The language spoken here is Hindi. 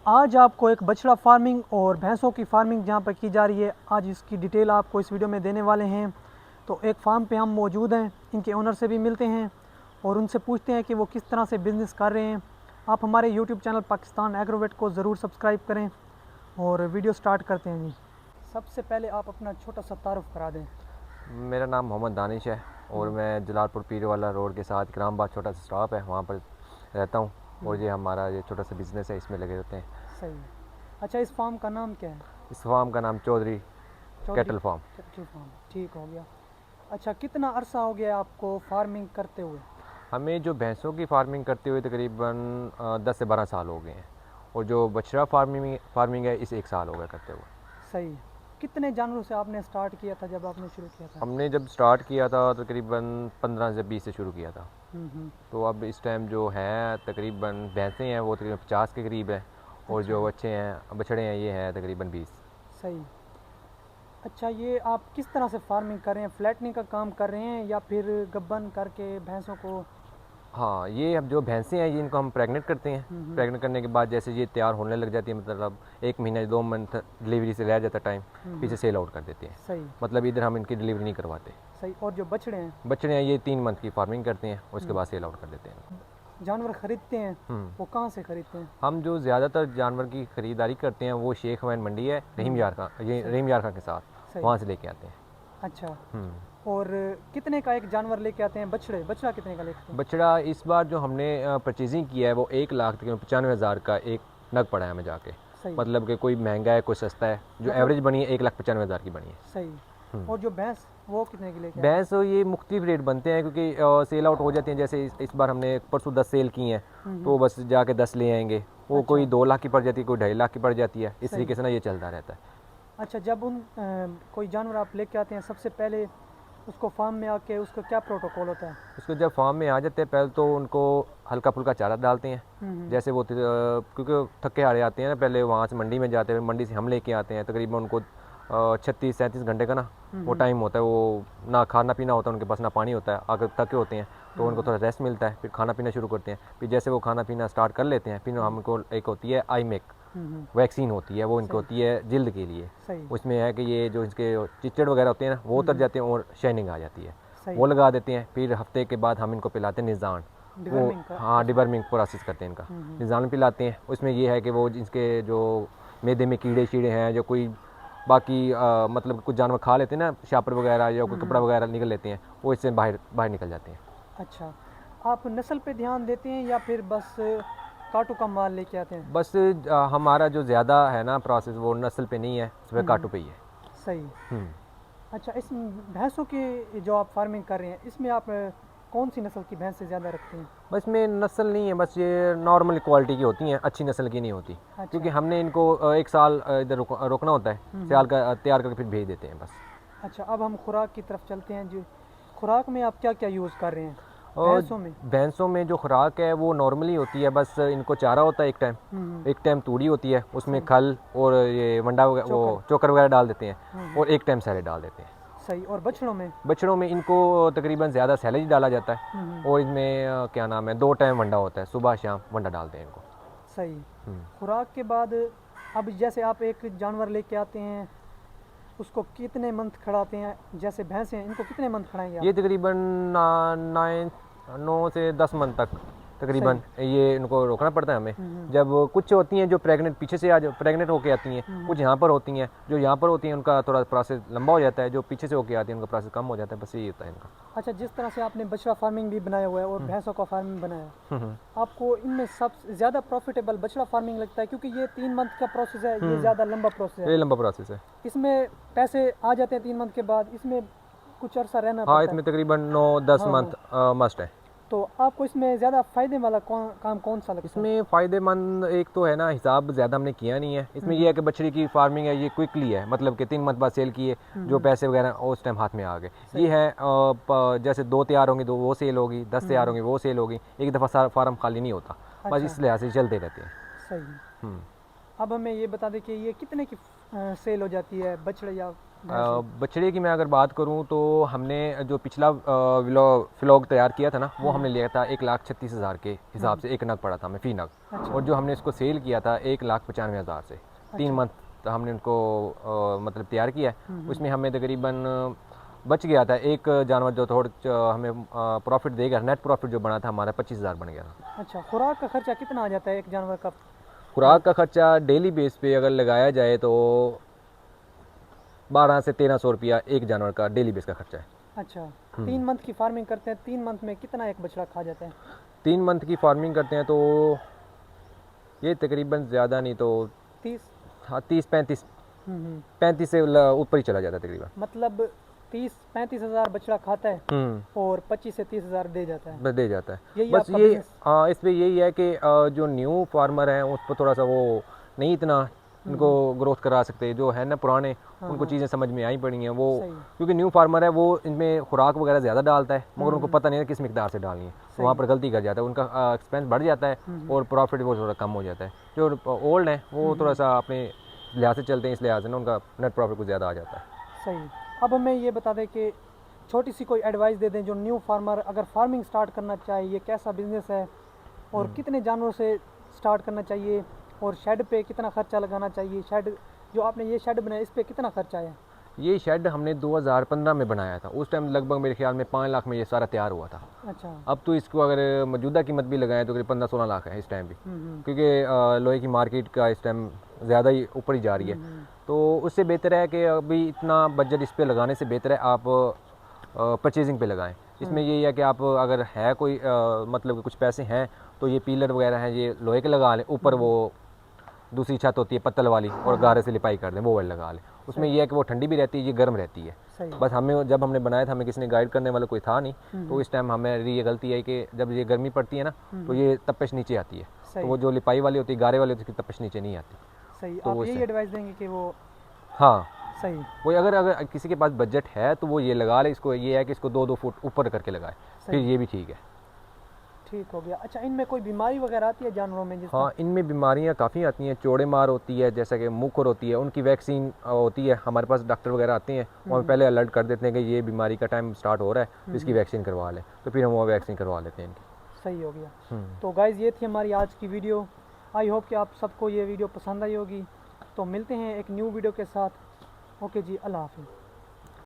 आज आपको एक बछड़ा फार्मिंग और भैंसों की फार्मिंग जहाँ पर की जा रही है, आज इसकी डिटेल आपको इस वीडियो में देने वाले हैं। तो एक फार्म पे हम मौजूद हैं, इनके ओनर से भी मिलते हैं और उनसे पूछते हैं कि वो किस तरह से बिज़नेस कर रहे हैं। आप हमारे यूट्यूब चैनल पाकिस्तान एग्रोवेट को ज़रूर सब्सक्राइब करें और वीडियो स्टार्ट करते हैं जी। सबसे पहले आप अपना छोटा सा तारुफ करा दें। मेरा नाम मोहम्मद दानिश है और मैं जलालपुर पीर वाला रोड के साथ इकरामबाद छोटा सा स्टॉप है, वहाँ पर रहता हूँ और ये हमारा ये छोटा सा बिज़नेस है, इसमें लगे रहते हैं। सही है। अच्छा, इस फार्म का नाम क्या है? इस फार्म का नाम Chaudhary cattle farm. Cattle farm, ठीक हो गया। अच्छा, कितना अरसा हो गया आपको फार्मिंग करते हुए? हमें जो भैंसों की फार्मिंग करते हुए तकरीबन 10 से 12 साल हो गए हैं और जो बछड़ा फार्मिंग है इसे 1 साल हो गया करते हुए। सही। कितने जानवरों से आपने स्टार्ट किया था जब आपने शुरू किया था? हमने जब स्टार्ट किया था तकरीबन 15 से 20 से शुरू किया था। हम्म। तो अब इस टाइम जो है तकरीबन भैंसें हैं वो तकरीबन 50 के करीब है और जो बछड़े हैं ये हैं तकरीबन 20। सही। अच्छा, ये आप किस तरह से फार्मिंग कर रहे हैं? फ्लैटनिंग का काम कर रहे हैं या फिर गब्बन करके भैंसों को? हाँ, ये अब जो भैंसें हैं ये इनको हम प्रेग्नेंट करते हैं। प्रेग्नेंट करने के बाद जैसे ये तैयार होने लग जाती है, मतलब 1 महीना 2 मंथ डिलीवरी से रह जाता टाइम, पीछे सेल आउट कर देते हैं। सही। मतलब इधर हम इनकी डिलीवरी नहीं करवाते। सही। और जो बछड़े हैं? बच्चे हैं ये 3 मंथ की फार्मिंग करते हैं और उसके बाद सेल आउट कर देते हैं। जानवर खरीदते हैं वो कहाँ से खरीदते हैं? हम जो ज़्यादातर जानवर की ख़रीदारी करते हैं वो शेख वैन मंडी है, रहीम यार खां के साथ, सही। वहाँ से लेके आते हैं। अच्छा। और कितने का एक जानवर लेके आते हैं? बछड़ा कितने का लेके आते हैं? बछड़ा इस बार जो हमने परचेजिंग किया है वो 1,95,000 का एक नग पड़ा है हमें जाके। सही। मतलब कि कोई महंगा है कोई सस्ता है, जो एवरेज बनी है 1,95,000 की बनी है। सही। और जो भैंस वो कितने की लेके आते भैंस ये मुख्तलिफ रेट बनते हैं क्योंकि सेल आउट हो जाती हैं। जैसे इस बार हमने परसों 10 सेल की हैं तो बस जाके 10 ले आएंगे। वो कोई 2 लाख की पड़ जाती है, कोई 2.5 लाख की पड़ जाती है। इस तरीके से ना ये चलता रहता है। अच्छा, जब कोई जानवर आप लेके आते हैं, सबसे पहले उसको फार्म में आके उसका क्या प्रोटोकॉल होता है? उसको जब फार्म में आ जाते हैं पहले तो उनको हल्का फुल्का चारा डालते हैं। जैसे वो क्योंकि थके हारे आते हैं ना, पहले वहाँ से मंडी में जाते हैं, मंडी से हम लेके आते हैं। तकरीबन उनको 36-37 घंटे का ना वो टाइम होता है। वो ना खाना पीना होता है उनके पास, ना पानी होता है। अगर थके होते हैं तो उनको थोड़ा रेस्ट मिलता है, फिर खाना पीना शुरू करते हैं। फिर जैसे वो खाना पीना स्टार्ट कर लेते हैं फिर हमको एक होती है आईमेक वैक्सीन होती है, वो इनको होती है जिल्द के लिए। सही। उसमें है कि ये जो इसके चिचड़ वगैरह होते हैं ना वो उतर जाते हैं और शाइनिंग आ जाती है। वो लगा देते हैं। फिर हफ्ते के बाद हम इनको पिलाते हैं निज़ान। वो हाँ, डिवर्मिंग प्रोसेस करते हैं इनका। निज़ान पिलाते हैं। उसमें ये है कि वो इसके जो मैदे में कीड़े शीड़े हैं, जो कोई बाकी मतलब कुछ जानवर खा लेते हैं ना, शापर वगैरह या कोई कपड़ा वगैरह निकल लेते हैं, वो इससे बाहर निकल जाते हैं। अच्छा, आप नस्ल पे ध्यान देते हैं या फिर बस काटू का माल लेके आते हैं? बस हमारा जो ज़्यादा है ना प्रोसेस वो नस्ल पे नहीं है, उसमें काटू पे ही है। सही। अच्छा, इस भैंसों की जो आप फार्मिंग कर रहे हैं इसमें आप कौन सी नस्ल की भैंस से ज़्यादा रखते हैं? बस में नस्ल नहीं है, बस ये नॉर्मल क्वालिटी की होती हैं, अच्छी नस्ल की नहीं होती। अच्छा। क्योंकि हमने इनको 1 साल इधर रोकना होता है, साल का तैयार करके फिर भेज देते हैं बस। अच्छा, अब हम खुराक की तरफ चलते हैं। जो खुराक में आप क्या क्या यूज़ कर रहे हैं और भैंसों में? जो खुराक है वो नॉर्मली होती है, बस इनको चारा होता है एक टाइम तूड़ी होती है, उसमें खल और ये वंडा वो चोकर वगैरह डाल देते हैं और एक टाइम सैलेड डाल देते हैं। सही। और बछड़ों में इनको तकरीबन ज़्यादा सैलेज डाला जाता है और इसमें क्या नाम है 2 टाइम वंडा होता है, सुबह शाम वंडा डालते हैं इनको। सही। खुराक के बाद अब जैसे आप एक जानवर लेके आते हैं उसको कितने मंथ खड़ाते हैं? जैसे भैंस हैं, इनको कितने मंथ खड़ाएंगे आप? ये तकरीबन 9 से 10 मंथ तक तकरीबन ये इनको रोकना पड़ता है हमें। जब कुछ होती हैं जो प्रेग्नेंट होके आती हैं, कुछ यहाँ पर होती हैं, जो यहाँ पर होती हैं उनका थोड़ा प्रोसेस लंबा हो जाता है, जो पीछे से होके आती हैं उनका प्रोसेस कम हो जाता है। बस यही होता है इनका। अच्छा, जिस तरह से आपने बछड़ा फार्मिंग भी बनाया हुआ है और भैंसों का फार्मिंग बनाया है, आपको इनमें सबसे ज़्यादा प्रॉफिटेबल बछड़ा फार्मिंग लगता है? क्योंकि ये 3 मंथ का प्रोसेस है, ये ज़्यादा लंबा प्रोसेस है। ये लंबा प्रोसेस है। इसमें पैसे आ जाते हैं 3 मंथ के बाद, इसमें कुछ अर्सा रहना हाँ, पड़ता इसमें तकरीबन 9-10 मंथ मस्ट है। तो आपको इसमें ज़्यादा फ़ायदे वाला काम कौन सा लगता है? इसमें फ़ायदेमंद एक तो है ना, हिसाब ज़्यादा हमने किया नहीं है। इसमें यह है कि बछड़ी की फार्मिंग है, ये क्विकली है, मतलब कि 3 मंथ बाद सेल किए, जो पैसे वगैरह उस टाइम हाथ में आ गए। ये है जैसे 2 तैयार होंगी तो वो सेल होगी, 10 तैयार होंगी वो सेल होगी, एक दफ़ा सारा फार्म खाली नहीं होता। बस इस लिहाज से चलते रहते हैं। सही। अब हमें ये बता दें कि ये कितने की सेल हो जाती है बछड़े या बछड़े की मैं अगर बात करूं तो हमने जो पिछला व्लॉग तैयार किया था ना, वो हमने लिया था 1,36,000 के हिसाब से एक नग पड़ा था हमें फी नग। अच्छा। और जो हमने इसको सेल किया था 1,95,000 से। 3 मंथ हमने उनको मतलब तैयार किया है। उसमें हमें तकरीबन बच गया था एक जानवर जो थोड़ा हमें प्रॉफिट देगा, नेट प्रॉफिट जो बना था हमारा 25,000 बन गया था। अच्छा, खुराक का खर्चा कितना आ जाता है एक जानवर का? खुराक का खर्चा डेली बेस पे अगर लगाया जाए तो 12 से 1300 रुपया एक जानवर का डेली बेस का खर्चा है। अच्छा, 3 मंथ की फार्मिंग करते हैं, 3 मंथ में कितना एक बछड़ा खा जाता है? 3 मंथ की फार्मिंग करते हैं तो ये तकरीबन ज़्यादा नहीं तो 30। हाँ 30-35 35 से ऊपर ही चला जाता है तकरीबन। मतलब 30-35 हज़ार बछड़ा खाता है और 25 से 30 हज़ार दे जाता है। बस दे जाता है। यही बस आपका ये बिजनेस? हाँ, इस पे यही है कि जो न्यू फार्मर हैं उस पर थोड़ा सा वो नहीं इतना इनको ग्रोथ करा सकते। जो है ना पुराने, उनको चीज़ें समझ में आई पड़ी हैं वो, सही। क्योंकि न्यू फार्मर है वो इनमें खुराक वगैरह ज़्यादा डालता है मगर उनको पता नहीं है किस मिकदार से डालनी है, तो वहाँ पर गलती कर जाता है, उनका एक्सपेंस बढ़ जाता है और प्रॉफिट वो थोड़ा कम हो जाता है। जो ओल्ड है वो थोड़ा सा अपने लिहाज से चलते हैं, इस लिहाज से ना उनका नेट प्रॉफिट कुछ ज़्यादा आ जाता है। सही। अब हमें ये बता दें कि छोटी सी कोई एडवाइस दे दें जो न्यू फार्मर अगर फार्मिंग स्टार्ट करना चाहे, ये कैसा बिजनेस है और कितने जानवरों से स्टार्ट करना चाहिए और शेड पे कितना खर्चा लगाना चाहिए? शेड जो आपने ये शेड बनाया इस पे कितना खर्चा आया? ये शेड हमने 2015 में बनाया था। उस टाइम लगभग मेरे ख्याल में 5 लाख में ये सारा तैयार हुआ था। अच्छा। अब तो इसको अगर मौजूदा कीमत भी लगाएं तो करीब 15-16 लाख है इस टाइम भी, क्योंकि लोहे की मार्केट का इस टाइम ज़्यादा ही ऊपर ही जा रही है। तो उससे बेहतर है कि अभी इतना बजट इस पे लगाने से बेहतर है आप परचेजिंग पे लगाएं। इसमें यही है कि आप अगर है कोई मतलब कि कुछ पैसे हैं तो ये पीलर वगैरह हैं ये लोहे के लगा लें, ऊपर वो दूसरी छत होती है पत्तल वाली और गारे से लिपाई कर दें, वो वाली लगा लें। उसमें यह है कि वो ठंडी भी रहती है, ये गर्म रहती है। सही। बस हमें जब हमने बनाया था हमें किसी ने गाइड करने वाला कोई था नहीं, तो इस टाइम हमें ये गलती है कि जब ये गर्मी पड़ती है ना तो ये तपश नीचे आती है, तो वो जो लिपाई वाली होती है गारे वाली होती है उसकी तपश नीचे नहीं आती। सही। तो आप यही एडवाइस देंगे कि वो? हाँ सही। वो अगर किसी के पास बजट है तो वो ये लगा ले। इसको ये है कि इसको 2-2 फुट ऊपर करके लगाए, फिर ये भी ठीक है। ठीक हो गया। अच्छा, इनमें कोई बीमारी वगैरह आती है जानवरों में? हाँ इनमें बीमारियाँ काफ़ी आती हैं। चौड़े मार होती है, जैसा कि मुखर होती है, उनकी वैक्सीन होती है। हमारे पास डॉक्टर वगैरह आते हैं और पहले अलर्ट कर देते हैं कि ये बीमारी का टाइम स्टार्ट हो रहा है तो इसकी वैक्सीन करवा लें, तो फिर हम वो वैक्सीन करवा लेते हैं इनकी। सही हो गया। तो गाइज़ ये थी हमारी आज की वीडियो। आई होप कि आप सबको ये वीडियो पसंद आई होगी। तो मिलते हैं एक न्यू वीडियो के साथ। ओके जी, अल्लाह हाफिज़।